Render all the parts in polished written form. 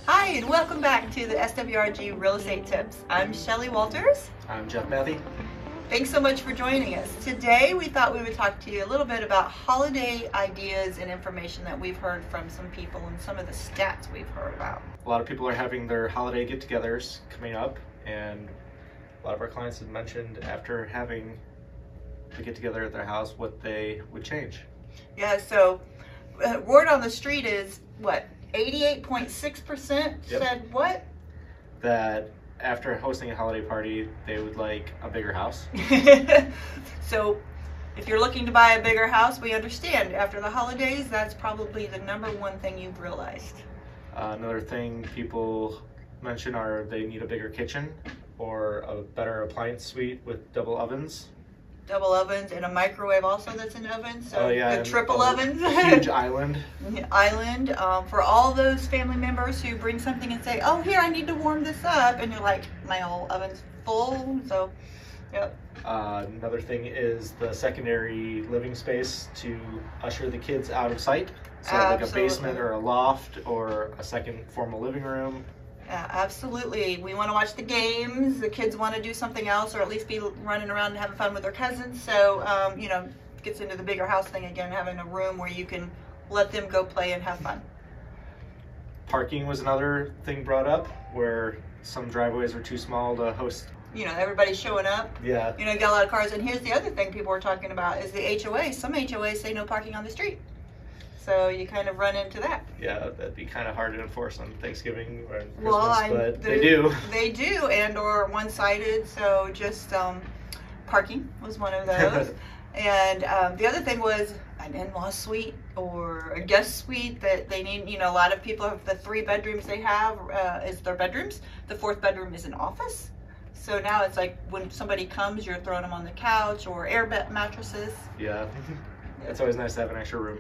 Hi, and welcome back to the SWRG Real Estate Tips. I'm Shelly Walters. I'm Jeff Mathey. Thanks so much for joining us. Today we thought we would talk to you a little bit about holiday ideas and information that we've heard from some people and some of the stats we've heard about. A lot of people are having their holiday get-togethers coming up, and a lot of our clients have mentioned after having the get-together at their house what they would change. Yeah, so word on the street is what? 88.6% said what? That after hosting a holiday party, they would like a bigger house. So if you're looking to buy a bigger house, we understand. After the holidays, that's probably the number one thing you've realized. Another thing people mention are they need a bigger kitchen or a better appliance suite with double ovens. Double ovens and a microwave also that's an oven, so Oh, yeah, the triple ovens. Huge island. Island for all those family members who bring something and say, oh, here, I need to warm this up, and you're like, my whole oven's full, so yep. Another thing is the secondary living space to usher the kids out of sight. So like a basement or a loft or a second formal living room. Yeah, absolutely. We want to watch the games. The kids want to do something else, or at least be running around and having fun with their cousins. So, you know, gets into the bigger house thing again, having a room where you can let them go play and have fun. Parking was another thing brought up, where some driveways were too small to host. You know, everybody's showing up. Yeah. You know, you got a lot of cars. And here's the other thing people were talking about is the HOA. Some HOAs say no parking on the street. So you kind of run into that. Yeah, that'd be kind of hard to enforce on Thanksgiving or Christmas, but they do. They do, and or one-sided, so just parking was one of those. And the other thing was an in-law suite or a guest suite that they need. You know, a lot of people have the 3 bedrooms they have is their bedrooms. The 4th bedroom is an office. So now it's like when somebody comes, you're throwing them on the couch or air bed mattresses. Yeah, it's always nice to have an extra room.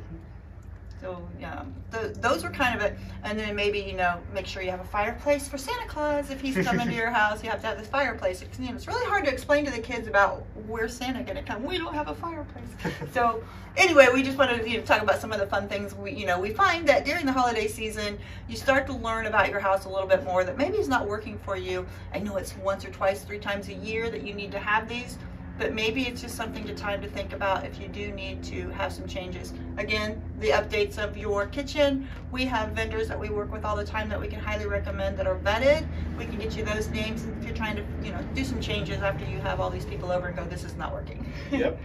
So yeah, those were kind of it. And then maybe, you know, make sure you have a fireplace for Santa Claus. If he's coming to your house, you have to have this fireplace. You know, it's really hard to explain to the kids about where's Santa going to come. We don't have a fireplace. So anyway, we just wanted to talk about some of the fun things. We find that during the holiday season, you start to learn about your house a little bit more that maybe is not working for you. I know it's once or twice, 3 times a year that you need to have these. But maybe it's just something to think about if you do need to have some changes. Again, the updates of your kitchen. We have vendors that we work with all the time that we can highly recommend that are vetted. We can get you those names if you're trying to, you know, do some changes after you have all these people over and go, this is not working. Yep.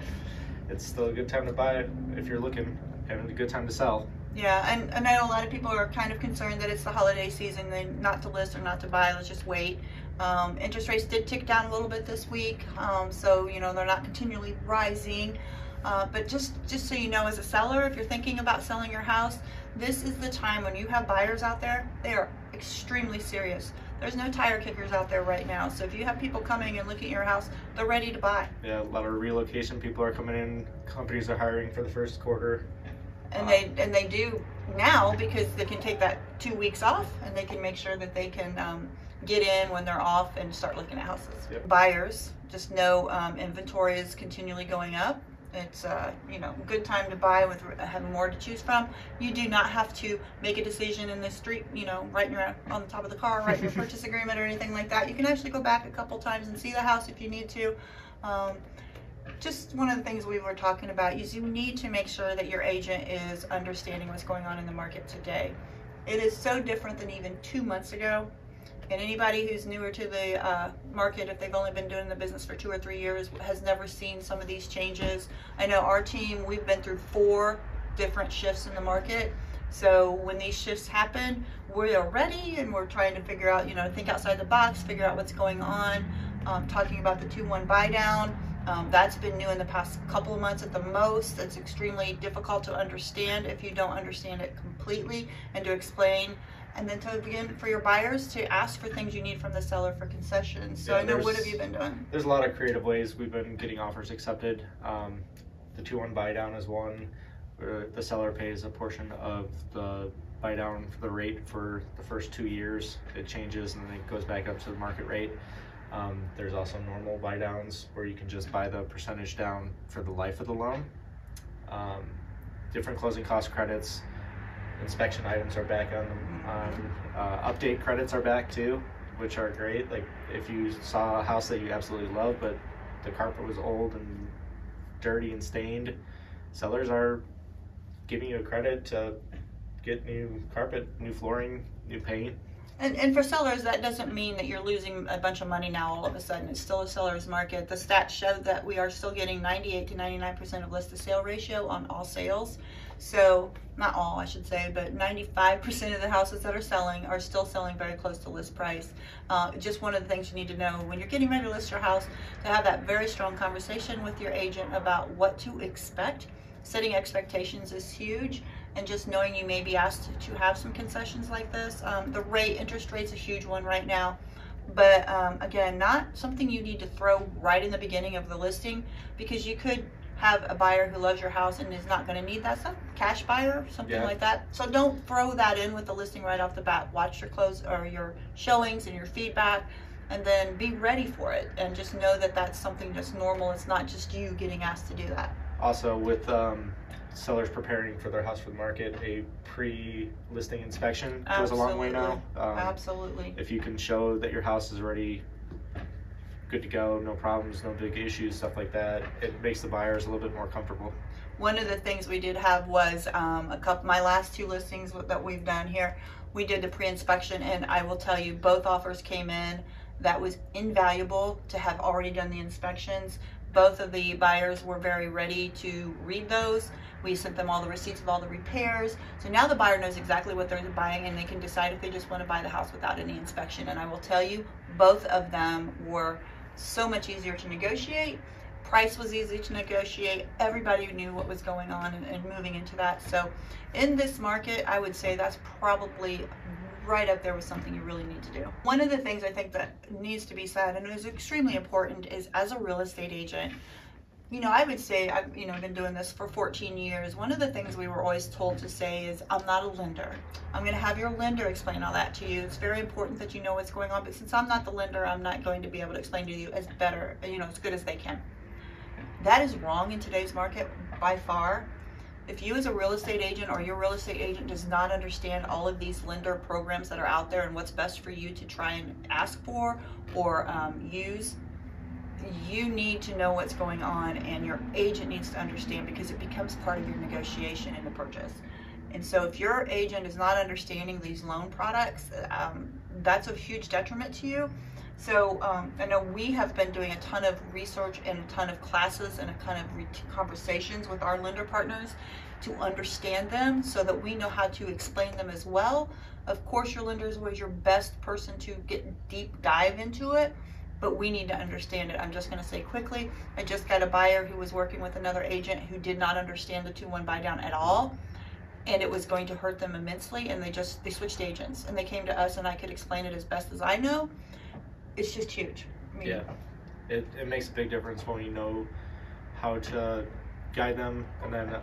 It's still a good time to buy if you're looking, and a good time to sell. Yeah, and I know a lot of people are kind of concerned that it's the holiday season, and not to list or not to buy, let's just wait. Interest rates did tick down a little bit this week, so you know they're not continually rising. But just so you know, as a seller, if you're thinking about selling your house, this is the time when you have buyers out there. They are extremely serious. There's no tire kickers out there right now. So if you have people coming and looking at your house, they're ready to buy. Yeah, a lot of relocation people are coming in. Companies are hiring for the first quarter. And they do now because they can take that 2 weeks off and they can make sure that they can get in when they're off and start looking at houses. Yep. Buyers, just know inventory is continually going up. It's you know, a good time to buy with having more to choose from. You do not have to make a decision in the street, you know, on the top of the car, write your purchase agreement or anything like that. You can actually go back a couple times and see the house if you need to. Just one of the things we were talking about is you need to make sure that your agent is understanding what's going on in the market today. It is so different than even 2 months ago. And anybody who's newer to the market, if they've only been doing the business for 2 or 3 years, has never seen some of these changes. I know our team, we've been through 4 different shifts in the market. So when these shifts happen, we are ready and we're trying to figure out, you know, think outside the box, figure out what's going on. Talking about the 2-1 buy down. That's been new in the past couple of months at the most. It's extremely difficult to understand if you don't understand it completely, and to explain. And then to begin for your buyers to ask for things you need from the seller for concessions. So yeah, I know, what have you been doing? There's a lot of creative ways we've been getting offers accepted. The 2-1 buy down is one, where the seller pays a portion of the buy down for the rate for the first 2 years. It changes and then it goes back up to the market rate. There's also normal buy downs where you can just buy the percentage down for the life of the loan. Different closing cost credits. Inspection items are back on the Update credits are back too, which are great. Like if you saw a house that you absolutely love, but the carpet was old and dirty and stained, sellers are giving you a credit to get new carpet, new flooring, new paint. And for sellers, that doesn't mean that you're losing a bunch of money now all of a sudden. It's still a seller's market. The stats show that we are still getting 98 to 99% of list to sale ratio on all sales. So, not all I should say, but 95% of the houses that are selling are still selling very close to list price. Just one of the things you need to know when you're getting ready to list your house, to have that very strong conversation with your agent about what to expect. Setting expectations is huge, and just knowing you may be asked to have some concessions like this. The interest rate's a huge one right now, but again, not something you need to throw right in the beginning of the listing, because you could have a buyer who loves your house and is not going to need that stuff, cash buyer, something like that. So don't throw that in with the listing right off the bat. Watch your close or your showings and your feedback, and then be ready for it, and just know that that's something that's normal. It's not just you getting asked to do that. Also, with sellers preparing for their house for the market, a pre-listing inspection goes a long way now. Absolutely. If you can show that your house is already good to go, no problems, no big issues, stuff like that, it makes the buyers a little bit more comfortable. One of the things we did have was my last 2 listings that we've done here, we did the pre-inspection, and I will tell you, both offers came in. That was invaluable to have already done the inspections. Both of the buyers were very ready to read those. We sent them all the receipts of all the repairs. So now the buyer knows exactly what they're buying, and they can decide if they just want to buy the house without any inspection. And I will tell you, both of them were so much easier to negotiate. Price was easy to negotiate. Everybody knew what was going on and moving into that. So in this market, I would say that's probably right up there with something you really need to do. One of the things I think that needs to be said and is extremely important is, as a real estate agent, I would say I've been doing this for 14 years. One of the things we were always told to say is, I'm not a lender. I'm going to have your lender explain all that to you. It's very important that you know what's going on, but since I'm not the lender, I'm not going to be able to explain to you as good as they can. That is wrong in today's market by far. If you as a real estate agent or your real estate agent does not understand all of these lender programs that are out there and what's best for you to try and ask for or use, you need to know what's going on, and your agent needs to understand, because it becomes part of your negotiation in the purchase. And so if your agent is not understanding these loan products, that's a huge detriment to you. So I know we have been doing a ton of research and a ton of classes and a ton of conversations with our lender partners to understand them, so that we know how to explain them as well. Of course, your lender is always your best person to get deep dive into it, but we need to understand it. I'm just going to say quickly, I just got a buyer who was working with another agent who did not understand the 2-1 buy down at all, and it was going to hurt them immensely, and they switched agents, and they came to us, and I could explain it as best as I know. It's just huge. Yeah, it makes a big difference when you know how to guide them, and then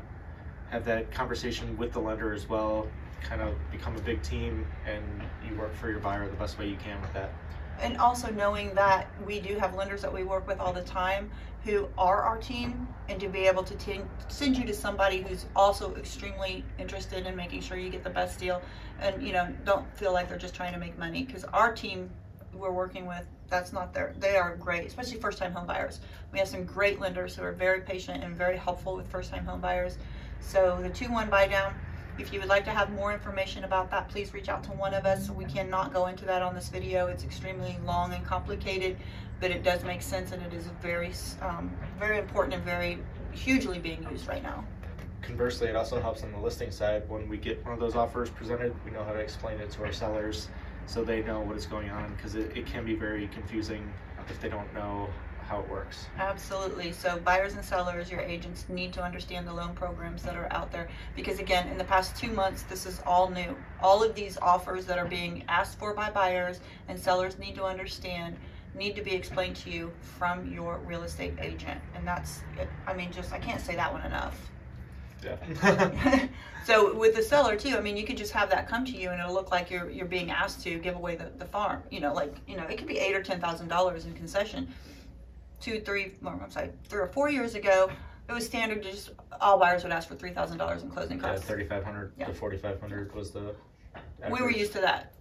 have that conversation with the lender as well, kind of become a big team, and you work for your buyer the best way you can with that. And also knowing that we do have lenders that we work with all the time who are our team, and to be able to send you to somebody who's also extremely interested in making sure you get the best deal, and don't feel like they're just trying to make money, because our team we're working with, that's not they are great, especially first-time home buyers. We have some great lenders who are very patient and very helpful with first-time home buyers. So the 2-1 buy down, if you would like to have more information about that, please reach out to one of us. We cannot go into that on this video. It's extremely long and complicated, but it does make sense, and it is very, very important and very hugely being used right now. Conversely, it also helps on the listing side. When we get one of those offers presented, we know how to explain it to our sellers, so they know what is going on, because it can be very confusing if they don't know how it works. Absolutely. So buyers and sellers, your agents need to understand the loan programs that are out there, because again, in the past 2 months, this is all new. All of these offers that are being asked for by buyers and sellers need to be explained to you from your real estate agent. And that's it. I can't say that one enough. Yeah. So with the seller too, you could just have that come to you, and it'll look like you're being asked to give away the farm. It could be $8,000 or $10,000 in concession. 3 or 4 years ago, it was standard to just all buyers would ask for $3,000 in closing costs. $3,500 to $4,500 was the We were used to that.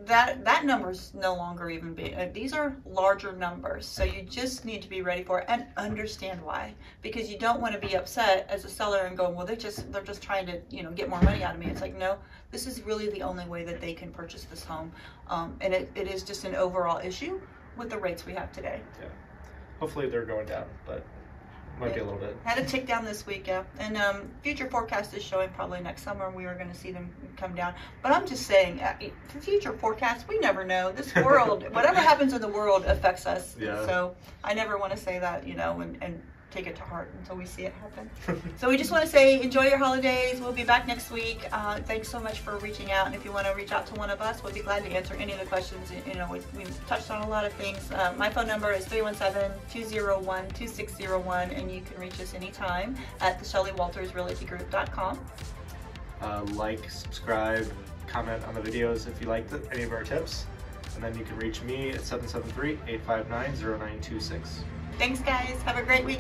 That number's no longer even big. These are larger numbers, so you just need to be ready for it and understand why. Because you don't want to be upset as a seller and go, well, they're just trying to, you know, get more money out of me. It's like, no, this is really the only way that they can purchase this home, and it is just an overall issue with the rates we have today. Yeah, hopefully they're going down, but might be a little bit. Had a tick down this week, yeah. And future forecast is showing probably next summer we are going to see them come down. But I'm just saying, for future forecasts, we never know. This world, whatever happens in the world affects us. Yeah. So I never want to say that, you know, and take it to heart until we see it happen. So we just want to say enjoy your holidays. We'll be back next week. Thanks so much for reaching out. And if you want to reach out to one of us, we'll be glad to answer any of the questions. You know, we've touched on a lot of things. My phone number is 317-201-2601, and you can reach us anytime at the ShellyWaltersRealtyGroup.com. Like, subscribe, comment on the videos if you liked any of our tips. And then you can reach me at 773-859-0926. Thanks, guys. Have a great week.